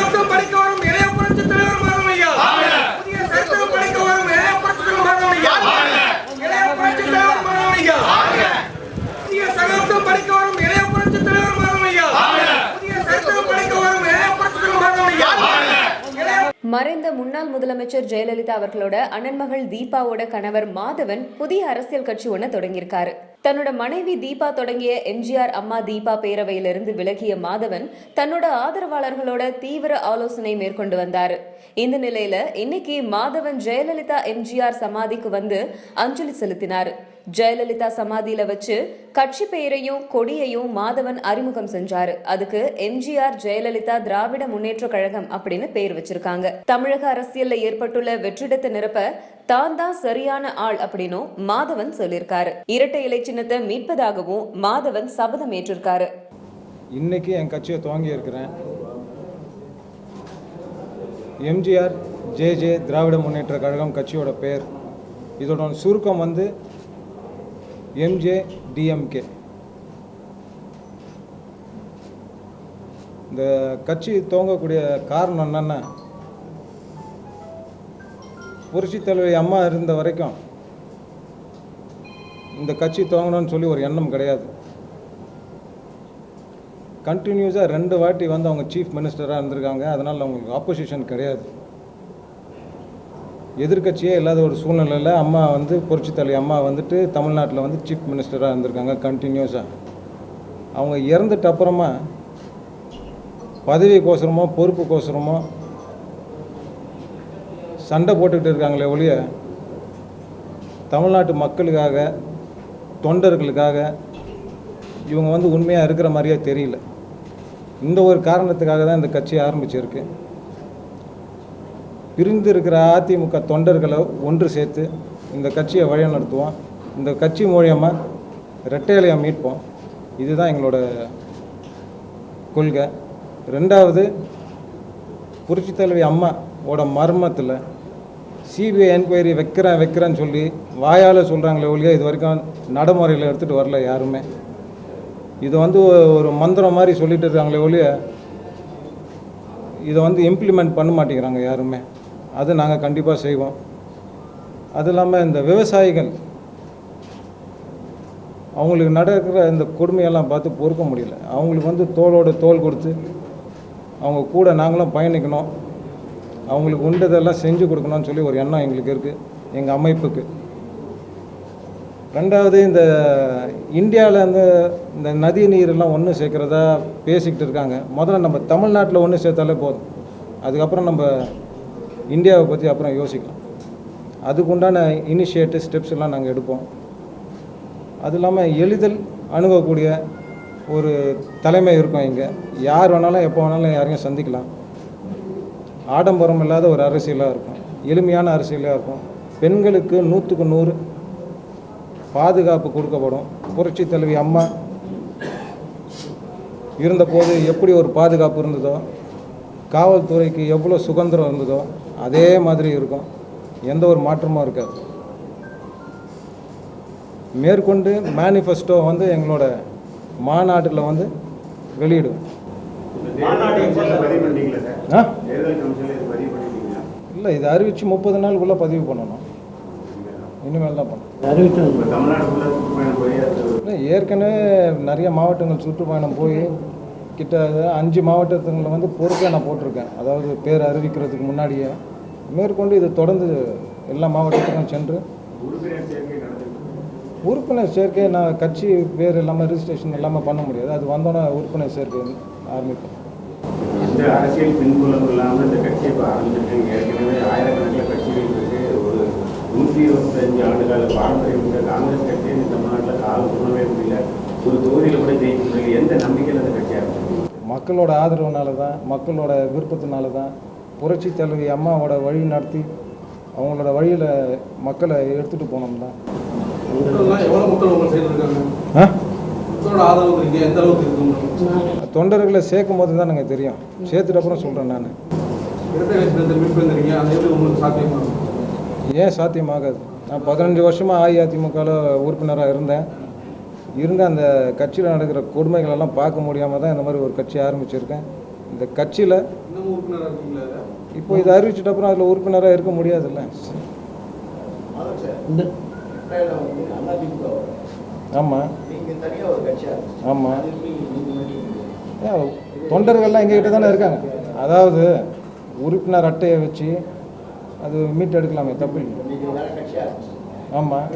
சகாப்தம் படிக்க வரும் இளைய புரட்சி தலைவர் மாதவையா, புதிய சரித்திரம் படிக்க வரும் இளைய புரட்சி தலைவர் மாதவையா, இளைய புரட்சி தலைவர் மாதவையா, புதிய சகாப்தம் படிக்க வரும் இளைய புரட்சி தலைவர் மாதவையா, புதிய சரித்திரம் படிக்க வரும் இளைய புரட்சி தலைவர் மாதவையா. மறைந்த முன்னாள் முதலமைச்சர் ஜெயலலிதா அவர்களோட அண்ணன் மகள் தீபாவோட கணவர் மாதவன் புதிய அரசியல் கட்சி ஒண்ணு தொடங்கியிருக்காரு. தன்னோட மனைவி தீபா தொடங்கிய எம்ஜிஆர் அம்மா தீபா பேரவையிலிருந்து விலகிய மாதவன் தன்னோட ஆதரவாளர்களோட தீவிர ஆலோசனை மேற்கொண்டு வந்தாரு. இந்த நிலையில இன்னைக்கு மாதவன் ஜெயலலிதா எம்ஜிஆர் சமாதிக்கு வந்து அஞ்சலி செலுத்தினாரு. ஜெயலலிதா சமாதியில வச்சு கட்சி பெயரையும் கொடியையும் மாதவன் அறிமுகம் செஞ்சாரு. அதுக்கு எம்ஜிஆர் ஜெயலலிதா திராவிட முன்னேற்ற கழகம் அப்படின்னு பெயர் வச்சிருக்காங்க. தமிழக அரசியல்ல ஏற்பட்டுள்ள வெற்றிடத்தை நிரப்ப தான் சரியான ஆள் அப்படின்னு மாதவன் சொல்லியிருக்காரு. இரட்டை இலை சின்னத்தை மீட்பதாகவும் மாதவன் சபதம் ஏற்றிருக்காரு. இன்னைக்கு என் கட்சியை துவங்கி இருக்கிறேன். எம்ஜிஆர் ஜே திராவிட முன்னேற்ற கழகம் கட்சியோட பெயர். இதோட சுருக்கம் வந்து எம்ஜே டிஎம்கே. இந்த கட்சி துவங்கக்கூடிய காரணம் என்னன்னா, புரட்சி தலைவி அம்மா இருந்த வரைக்கும் இந்த கட்சி துவங்கணும்னு சொல்லி ஒரு எண்ணம் கிடையாது. கண்டினியூஸாக 2 வாட்டி வந்து அவங்க சீஃப் மினிஸ்டராக இருந்திருக்காங்க. அதனால் அவங்களுக்கு ஆப்போசிஷன் கிடையாது. எதிர்கட்சியே இல்லாத ஒரு சூழ்நிலையில் அம்மா வந்து புரட்சி தலைவி அம்மா வந்துட்டு தமிழ்நாட்டில் வந்து சீஃப் மினிஸ்டராக இருந்திருக்காங்க கண்டினியூஸாக. அவங்க இறந்துட்ட அப்புறமா பதவிக்கோசரமோ பொறுப்புக்கோசரமோ சண்டை போட்டுக்கிட்டு இருக்காங்களே ஒழிய தமிழ்நாட்டு மக்களுக்காக தொண்டர்களுக்காக இவங்க வந்து உண்மையாக இருக்கிற மாதிரியே தெரியல. இந்த ஒரு காரணத்துக்காக தான் இந்த கட்சி ஆரம்பிச்சிருக்கு. பிரிந்து இருக்கிற அதிமுக தொண்டர்களை ஒன்று சேர்த்து இந்த கட்சியை வழி நடத்துவோம். இந்த கட்சி மூலியமாக இரட்டை இலையை மீட்போம். இதுதான் எங்களோட கொள்கை. 2வது, புரட்சி தலைவி அம்மாவோட மர்மத்தில் சிபிஐ என்கொயரி வைக்கிறேன்னு சொல்லி வாயால் சொல்கிறாங்களே ஒழிய இது வரைக்கும் நடைமுறையில் எடுத்துகிட்டு வரல யாருமே. இது வந்து ஒரு மந்திரம் மாதிரி சொல்லிட்டு இருக்காங்களே ஒழிய இதை வந்து இம்ப்ளிமெண்ட் பண்ண மாட்டேங்கிறாங்க யாருமே. அது நாங்கள் கண்டிப்பாக செய்வோம். அது இல்லாமல் இந்த விவசாயிகள் அவங்களுக்கு நடக்கிற இந்த கொடுமையெல்லாம் பார்த்து பொறுக்க முடியல. அவங்களுக்கு வந்து தோளோட தோள் கொடுத்து அவங்க கூட நாங்களும் பயணிக்கணும், அவங்களுக்கு உண்டதெல்லாம் செஞ்சு கொடுக்கணும்னு சொல்லி ஒரு எண்ணம் எங்களுக்கு இருக்குது, எங்கள் அமைப்புக்கு. 2வது, இந்த இந்தியாவில் இந்த நதி நீரெல்லாம் ஒன்று சேர்க்குறதா பேசிக்கிட்டு இருக்காங்க. முதல்ல நம்ம தமிழ்நாட்டில் ஒன்று சேர்த்தாலே போதும். அதுக்கப்புறம் நம்ம இந்தியாவை பற்றி அப்புறம் யோசிக்கலாம். அதுக்குண்டான இனிஷியேட்டிவ் ஸ்டெப்ஸ் எல்லாம் நாங்கள் எடுப்போம். அது இல்லாமல் எளிதில் அணுகக்கூடிய ஒரு தலைமை இருக்கும். இங்கே யார் வேணாலும் எப்போ வேணாலும் யாரையும் சந்திக்கலாம். ஆடம்பரம் இல்லாத ஒரு அரசியலாக இருக்கும், எளிமையான அரசியலாக இருக்கும். பெண்களுக்கு 100க்கு 100 பாதுகாப்பு கொடுக்கப்படும். புரட்சி தலைவி அம்மா இருந்தபோது எப்படி ஒரு பாதுகாப்பு இருந்ததோ, காவல்துறைக்கு எவ்வளோ சுதந்திரம் இருந்ததோ அதே மாதிரி இருக்கும். எந்த ஒரு மாற்றமும் இருக்காது. மேற்கொண்டு மேனிஃபெஸ்டோ வந்து எங்களோட மாநாட்டில் வந்து வெளியிடுவோம். இல்லை, இது அறிவித்து 30 நாளுக்குள்ளே பதிவு பண்ணணும். இனிமேல் தான் பண்ணணும். ஏற்கனவே நிறைய மாவட்டங்கள் சுற்றுப்பயணம் போய் கிட்ட 5 மாவட்டங்களில் வந்து பொறுப்பை நான் போட்டிருக்கேன். அதாவது பேர் அறிவிக்கிறதுக்கு முன்னாடியே மேற்கொண்டு இது தொடர்ந்து எல்லா மாவட்டத்துக்கும் சென்று உறுப்பினர் சேர்க்கை நான் கட்சி பேர் இல்லாமல் ரிஜிஸ்ட்ரேஷன் எல்லாமே பண்ண முடியாது. அது வந்தோன்னே உறுப்பினர் சேர்க்கை ஆரம்பிப்போம். இந்த அரசியல் பின்புலம் இல்லாமல் இந்த கட்சியை இப்போ ஆரம்பிச்சிருக்கீங்க. ஏற்கனவே ஆயிரக்கணக்கில் கட்சிகள் இருக்குது. ஒரு 125 ஆண்டுகால பாரம்பரியம் உள்ள காங்கிரஸ் கட்சியை தமிழ்நாட்டில் கால உணவே முடியல. ஒரு தொகுதியில் கூட ஜெயிக்க முடியல. எந்த நம்பிக்கையில் அந்த கட்சி ஆரம்பிச்சிருக்கு? மக்களோட ஆதரவுனால தான், மக்களோட விருப்பத்தினால தான். புரட்சி தலைவி அம்மாவோட வழி நடத்தி அவங்களோட வழியில் மக்களை எடுத்துகிட்டு போனோம் தான். தொண்டர்களை சேர்க்கும் போது தான் எனக்கு தெரியும். சேர்த்துட்டு அப்புறம் சொல்கிறேன் நான். ஏன் சாத்தியமாகாது? நான் 15 வருஷமாக அஇஅதிமுகவில் உறுப்பினராக இருந்த அந்த கட்சியில் நடக்கிற கொடுமைகளெல்லாம் பார்க்க முடியாமல் தான் இந்த மாதிரி ஒரு கட்சி ஆரம்பிச்சிருக்கேன். இந்த கட்சியில் இப்போ இதை அறிவிச்சிட்ட அப்புறம் அதில் உறுப்பினராக இருக்க முடியாதுல்ல. ஆமாம் ஆமாம், தொண்டர்கள்லாம் எங்ககிட்ட தானே இருக்காங்க. அதாவது உறுப்பினர் அட்டையை வச்சு அது மீட் எடுக்கலாமே, தப்பு இல்லை. ஆமாம்,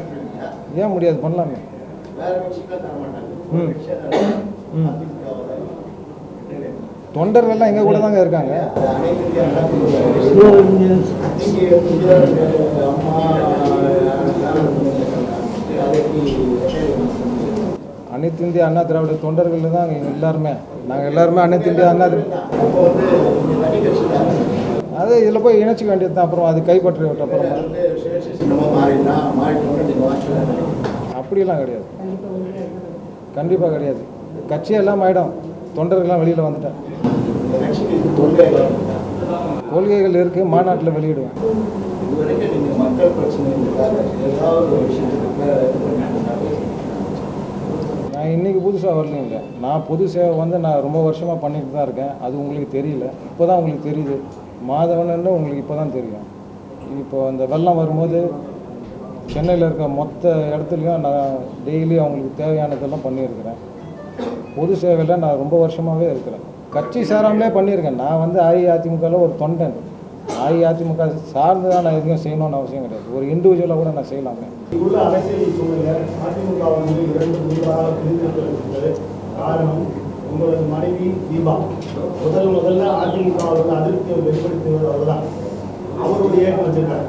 ஏன் முடியாது, பண்ணலாமே. ம் ம், தொண்டர்கள்லாம் எங்கள் கூட தாங்க இருக்காங்க. அனைத்து இந்திய அண்ணா திராவிட தொண்டர்கள் தான் எல்லாருமே, நாங்கள் எல்லாருமே அனைத்து இந்திய அண்ணா அது இதில் போய் இணைச்சிக்க வேண்டியது தான். அப்புறம் அது கைப்பற்றி விட்ட அப்புறம் அப்படியெல்லாம் கிடையாது, கண்டிப்பாக கிடையாது. கட்சியெல்லாம் ஆகிடும், தொண்டர்கள்லாம் வெளியில் வந்துட்டேன். கொள்கைகள் இருக்குது, மாநாட்டில் வெளியிடுவேன். நான் இன்றைக்கி புதுசாக வரலைங்க. நான் பொது சேவை வந்து நான் ரொம்ப வருஷமாக பண்ணிட்டு தான் இருக்கேன். அது உங்களுக்கு தெரியல, இப்போ தான் உங்களுக்கு தெரியுது. மாதவன்னு உங்களுக்கு இப்போ தான் தெரியும். இப்போ அந்த வெள்ளம் வரும்போது சென்னையில் இருக்க மொத்த இடத்துலையும் நான் டெய்லி அவங்களுக்கு தேவையானதெல்லாம் பண்ணியிருக்கிறேன். பொது சேவையில் நான் ரொம்ப வருஷமாகவே இருக்கிறேன். கட்சி சாராமலே பண்ணியிருக்கேன். நான் வந்து அஇஅதிமுகவில் ஒரு தொண்டன். அஇஅதிமுக சார்ந்து தான் நான் எதுவும் செய்யணும்னு அவசியம் கிடையாது. ஒரு இண்டிவிஜுவலாக கூட நான் செய்யலாமே. இங்குள்ள அரசியல் சூழ்நிலை அதிமுக வந்து 2 முறையாக பிரிந்திருக்கிறது. காரணம், உங்களது மனைவி தீபா முதல்ல அதிமுகவோட அதிருப்தியை வெளிப்படுத்துவது அவர்தான். அவருடைய இயக்கம் வச்சிருக்காரு.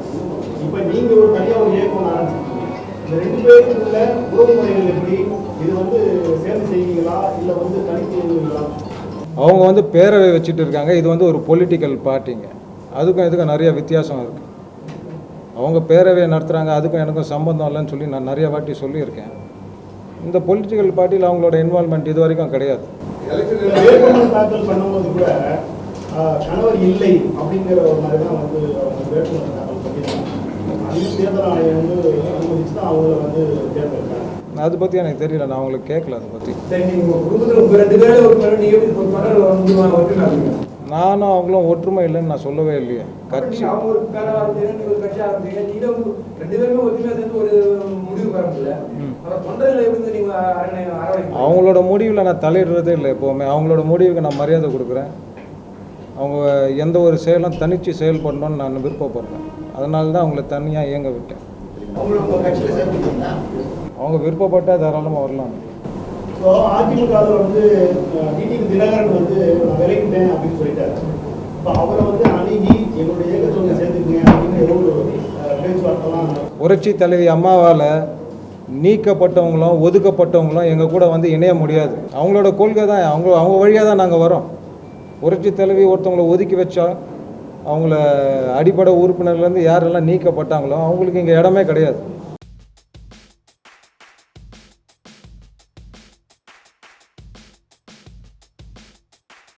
இப்போ நீங்க ஒரு தனியாக ஒரு இயக்கம் ஆரம்பிச்சிருக்கீங்க. இந்த 2 பேருக்கும் உள்ள உறவு முறைகள் எப்படி? இது வந்து சேர்ந்து செய்வீங்களா இல்லை வந்து தனித்து செய்வீங்களா? அவங்க வந்து பேரவை வச்சுட்டு இருக்காங்க. இது வந்து ஒரு பொலிட்டிக்கல் பார்ட்டிங்க. அதுக்கும் இதுக்கும் நிறைய வித்தியாசம் இருக்குது. அவங்க பேரவையை நடத்துகிறாங்க, அதுக்கும் எனக்கும் சம்பந்தம் இல்லைன்னு சொல்லி நான் நிறைய வாட்டி சொல்லியிருக்கேன். இந்த பொலிட்டிக்கல் பார்ட்டியில் அவங்களோட இன்வால்மெண்ட் இது வரைக்கும் கிடையாது. வேட்புமனு தாக்கல் பண்ணும்போது கூட கணவர் இல்லை அப்படிங்கிற ஒரு மாதிரி தான் வந்து அவங்க வேட்புமனு தாக்கல் பண்ணியிருக்காங்க. அதையும் தேர்தல் ஆணையம் வந்து அனுமதிச்சு தான் அவங்கள வந்து தேர்ந்தெடுக்காங்க. அதை பற்றி எனக்கு தெரியல, நான் அவங்களுக்கு கேட்கல அதை பற்றி. நானும் அவங்களும் ஒற்றுமை இல்லைன்னு நான் சொல்லவே இல்லையே. கட்சி அவங்களோட முடிவில் நான் தலையிடுறதே இல்லை. எப்போவுமே அவங்களோட முடிவுக்கு நான் மரியாதை கொடுக்குறேன். அவங்க எந்த ஒரு செயலும் தனிச்சு செயல்படணும்னு நான் விருப்பப்படுறேன். அதனால தான் அவங்கள தனியாக இயங்க விட்டேன். அவங்க விருப்பப்பட்டால் தாராளமாக வரலாம். ஸோ அதிமுகவில் வந்து டிடிவி தினகரன் வந்து நான் விலகிட்டேன் அப்படின்னு சொல்லிட்டாரு. இப்போ அவரை வந்து அணுகி என்னுடைய இயக்கத்தில் சேர்த்துக்கங்க அப்படின்னு ஏதோ ஒரு பேச்சுவார்த்தைலாம். புரட்சி தலைவி அம்மாவால் நீக்கப்பட்டவங்களும் ஒதுக்கப்பட்டவங்களும் எங்கள் கூட வந்து இணைய முடியாது. அவங்களோட கொள்கை தான், அவங்க வழியாக தான் நாங்கள் வரோம். புரட்சி தலைவி ஒருத்தவங்களை ஒதுக்கி வச்சா அவங்கள அடிப்படை உறுப்பினர்லேருந்து யாரெல்லாம் நீக்கப்பட்டாங்களோ அவங்களுக்கு இங்கே இடமே கிடையாது.